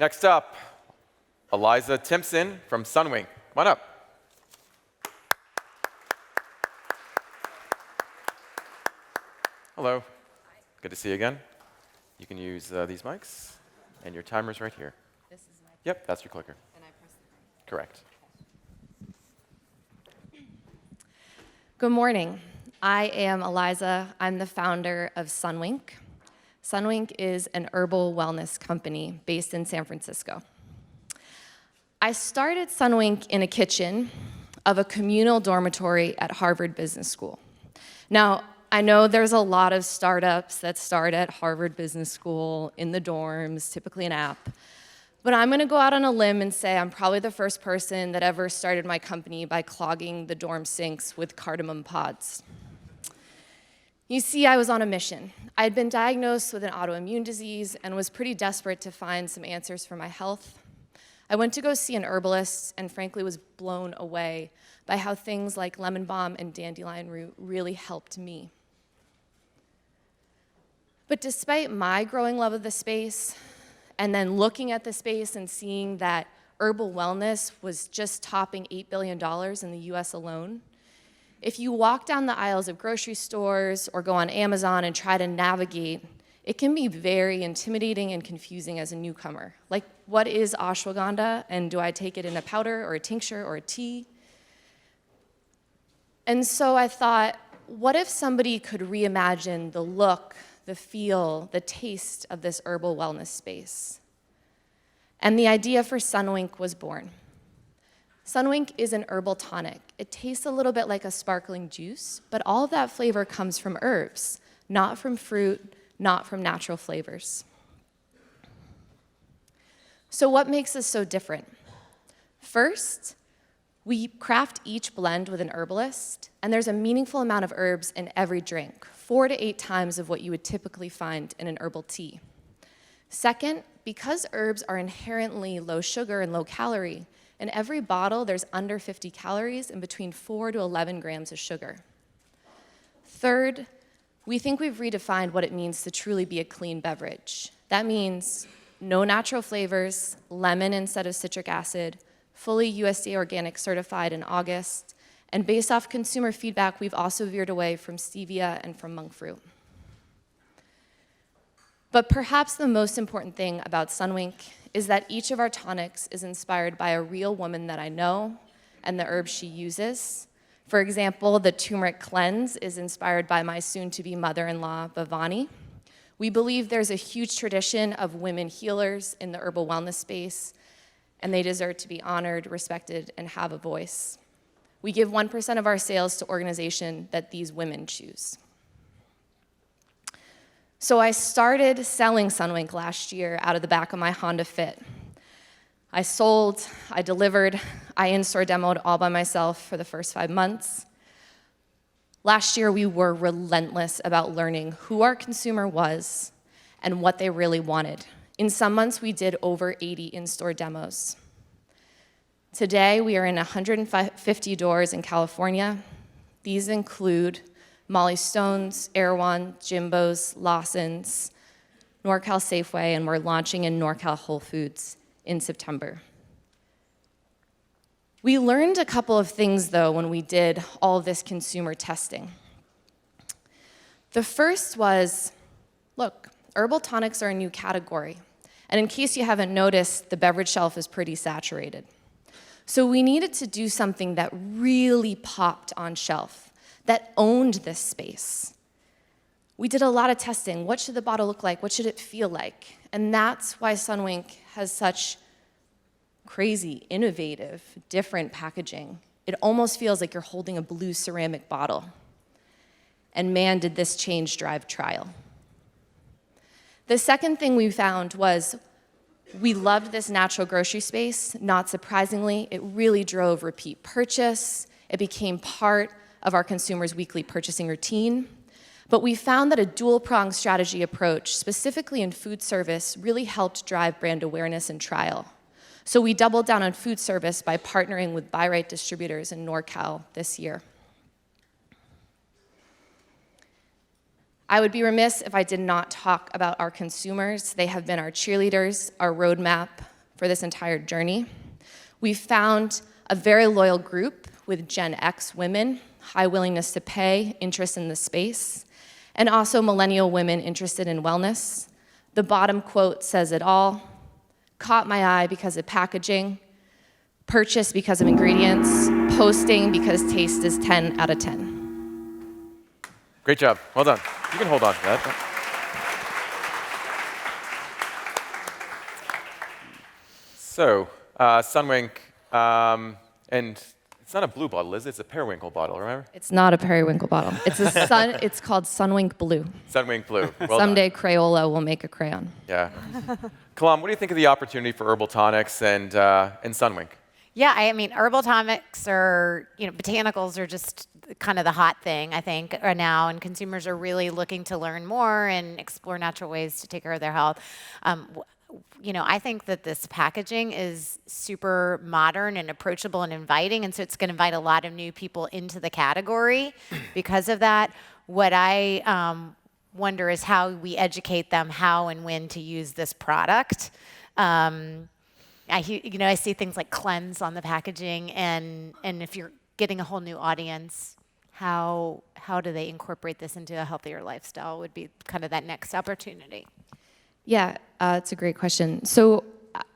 Next up, Eliza Timpson from Sunwink. Come on up. Hello. Good to see you again. You can use these mics, and your timer's right here. This is my. Yep, that's your clicker. And I press the button. Correct. Good morning. I am Eliza. I'm the founder of Sunwink. Sunwink is an herbal wellness company based in San Francisco. I started Sunwink in a kitchen of a communal dormitory at Harvard Business School. Now, I know there's a lot of startups that start at Harvard Business School in the dorms, typically an app. But I'm gonna go out on a limb and say I'm probably the first person that ever started my company by clogging the dorm sinks with cardamom pods. You see, I was on a mission. I had been diagnosed with an autoimmune disease and was pretty desperate to find some answers for my health. I went to go see an herbalist and frankly was blown away by how things like lemon balm and dandelion root really helped me. But despite my growing love of the space, and then looking at the space and seeing that herbal wellness was just topping $8 billion in the US alone, if you walk down the aisles of grocery stores or go on Amazon and try to navigate, it can be very intimidating and confusing as a newcomer. Like, what is ashwagandha, and do I take it in a powder or a tincture or a tea? And so I thought, what if somebody could reimagine the look, the feel, the taste of this herbal wellness space? And the idea for Sunwink was born. Sunwink is an herbal tonic. It tastes a little bit like a sparkling juice, but all of that flavor comes from herbs, not from fruit, not from natural flavors. So what makes us so different? First, we craft each blend with an herbalist, and there's a meaningful amount of herbs in every drink, 4 to 8 times of what you would typically find in an herbal tea. Second, because herbs are inherently low sugar and low calorie, in every bottle there's under 50 calories and between 4 to 11 grams of sugar. Third, we think we've redefined what it means to truly be a clean beverage. That means no natural flavors, lemon instead of citric acid, fully USDA organic certified in August, and based off consumer feedback, we've also veered away from stevia and from monk fruit. But perhaps the most important thing about Sunwink is that each of our tonics is inspired by a real woman that I know and the herbs she uses. For example, the turmeric cleanse is inspired by my soon-to-be mother-in-law, Bhavani. We believe there's a huge tradition of women healers in the herbal wellness space, and they deserve to be honored, respected, and have a voice. We give 1% of our sales to organizations that these women choose. So I started selling Sunwink last year out of the back of my Honda Fit. I sold, I delivered, I in-store demoed all by myself for the first 5 months. Last year, we were relentless about learning who our consumer was and what they really wanted. In some months, we did over 80 in-store demos. Today, we are in 150 doors in California. These include Molly Stone's, Erewhon, Jimbo's, Lawson's, NorCal Safeway, and we're launching in NorCal Whole Foods in September. We learned a couple of things, though, when we did all of this consumer testing. The first was, look, herbal tonics are a new category. And in case you haven't noticed, the beverage shelf is pretty saturated. So we needed to do something that really popped on shelf, that owned this space. We did a lot of testing. What should the bottle look like? What should it feel like? And that's why Sunwink has such crazy, innovative, different packaging. It almost feels like you're holding a blue ceramic bottle. And man, did this change drive trial. The second thing we found was we loved this natural grocery space. Not surprisingly, it really drove repeat purchase. It became part of our consumers' weekly purchasing routine. But we found that a dual-pronged strategy approach, specifically in food service, really helped drive brand awareness and trial. So we doubled down on food service by partnering with Buy Right distributors in NorCal this year. I would be remiss if I did not talk about our consumers. They have been our cheerleaders, our roadmap, for this entire journey. We found a very loyal group with Gen X women, high willingness to pay, interest in the space, and also millennial women interested in wellness. The bottom quote says it all: caught my eye because of packaging, purchase because of ingredients, posting because taste is 10 out of 10. Great job. Well done. You can hold on to that. So, Sunwink, and it's not a blue bottle, is it? It's a periwinkle bottle, remember? It's not a periwinkle bottle. It's called Sunwink Blue. Sunwink Blue. Well Someday done. Crayola will make a crayon. Yeah. Kalam, what do you think of the opportunity for herbal tonics and Sunwink? Yeah, I mean, herbal tonics are, botanicals are just kind of the hot thing, I think, right now, and consumers are really looking to learn more and explore natural ways to take care of their health. I think that this packaging is super modern and approachable and inviting, and so it's going to invite a lot of new people into the category because of that. What I wonder is how we educate them how and when to use this product. I see things like cleanse on the packaging, and if you're getting a whole new audience, how do they incorporate this into a healthier lifestyle would be kind of that next opportunity. Yeah, it's a great question. So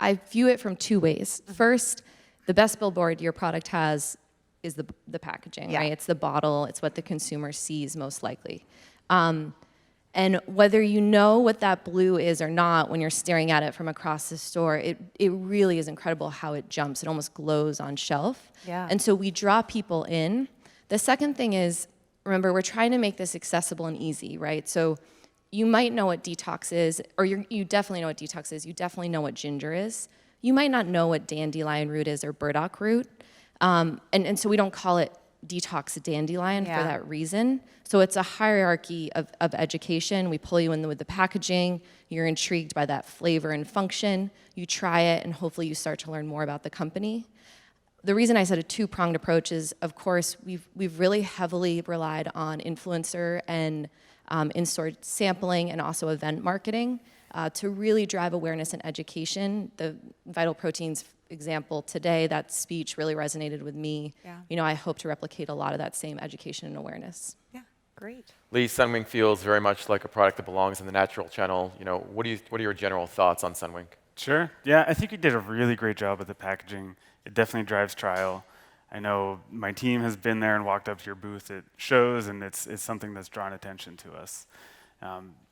I view it from two ways. First, the best billboard your product has is the packaging, right? It's the bottle. It's what the consumer sees most likely. And whether you know what that blue is or not, when you're staring at it from across the store, it really is incredible how it jumps. It almost glows on shelf. Yeah. And so we draw people in. The second thing is, remember, we're trying to make this accessible and easy, right? So you might know what detox is, or you definitely know what detox is. You definitely know what ginger is. You might not know what dandelion root is or burdock root. And so we don't call it detox dandelion for that reason. So it's a hierarchy of education. We pull you in with the packaging. You're intrigued by that flavor and function. You try it, and hopefully you start to learn more about the company. The reason I said a two-pronged approach is, of course, we've really heavily relied on influencer and in-store sampling and also event marketing to really drive awareness and education. The Vital Proteins example today, that speech really resonated with me. Yeah. I hope to replicate a lot of that same education and awareness. Yeah, great. Lee, Sunwink feels very much like a product that belongs in the natural channel. What are your general thoughts on Sunwink? Sure. Yeah, I think you did a really great job with the packaging. It definitely drives trial. I know my team has been there and walked up to your booth at shows, and it's something that's drawn attention to us.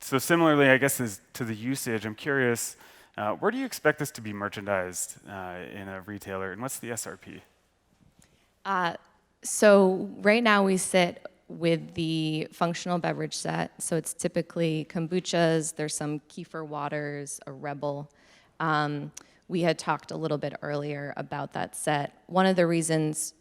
So similarly, I guess, to the usage, I'm curious, where do you expect this to be merchandised in a retailer, and what's the SRP? So right now we sit with the functional beverage set. So it's typically kombuchas, there's some kefir waters, a Rebel. We had talked a little bit earlier about that set. One of the reasons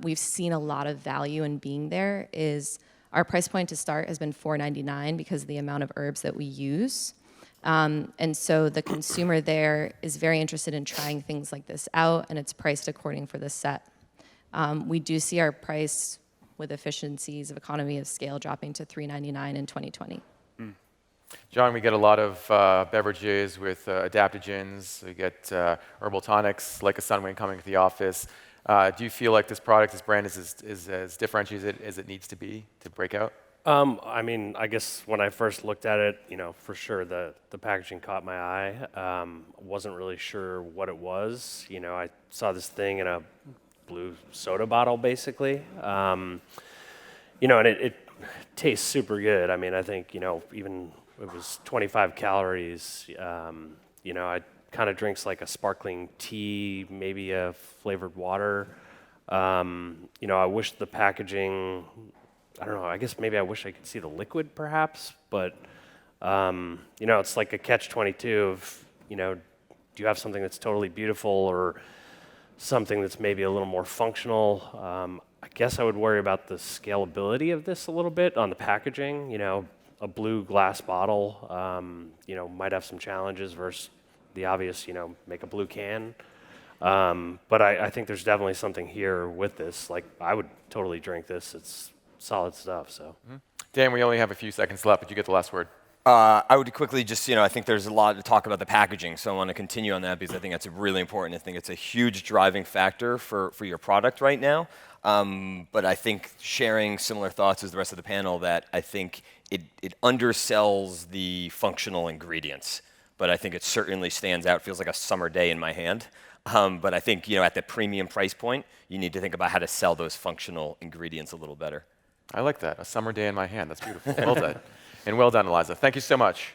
we've seen a lot of value in being there is our price point to start has been $4.99 because of the amount of herbs that we use. And so the consumer there is very interested in trying things like this out, and it's priced according for the set. We do see our price with efficiencies of economy of scale dropping to $3.99 in 2020. John, we get a lot of beverages with adaptogens. We get herbal tonics, like a Sunwing coming to the office. Do you feel like this product, this brand is as differentiated as it needs to be to break out? I guess when I first looked at it, for sure the packaging caught my eye. Wasn't really sure what it was. I saw this thing in a blue soda bottle, basically. And it tastes super good. I think, even it was 25 calories. I kind of drinks like a sparkling tea, maybe a flavored water. I wish the packaging, I don't know, I guess maybe I wish I could see the liquid perhaps, but, it's like a catch-22 of, do you have something that's totally beautiful or something that's maybe a little more functional? I guess I would worry about the scalability of this a little bit on the packaging. A blue glass bottle, might have some challenges versus the obvious, make a blue can. But I think there's definitely something here with this. Like, I would totally drink this. It's solid stuff, so. Dan, we only have a few seconds left, but you get the last word. I would quickly just, I think there's a lot to talk about the packaging, so I want to continue on that because I think that's really important. I think it's a huge driving factor for your product right now. But I think sharing similar thoughts as the rest of the panel that I think it undersells the functional ingredients. But I think it certainly stands out, feels like a summer day in my hand. But I think, at the premium price point, you need to think about how to sell those functional ingredients a little better. I like that. A summer day in my hand. That's beautiful. Well done. And well done, Eliza. Thank you so much.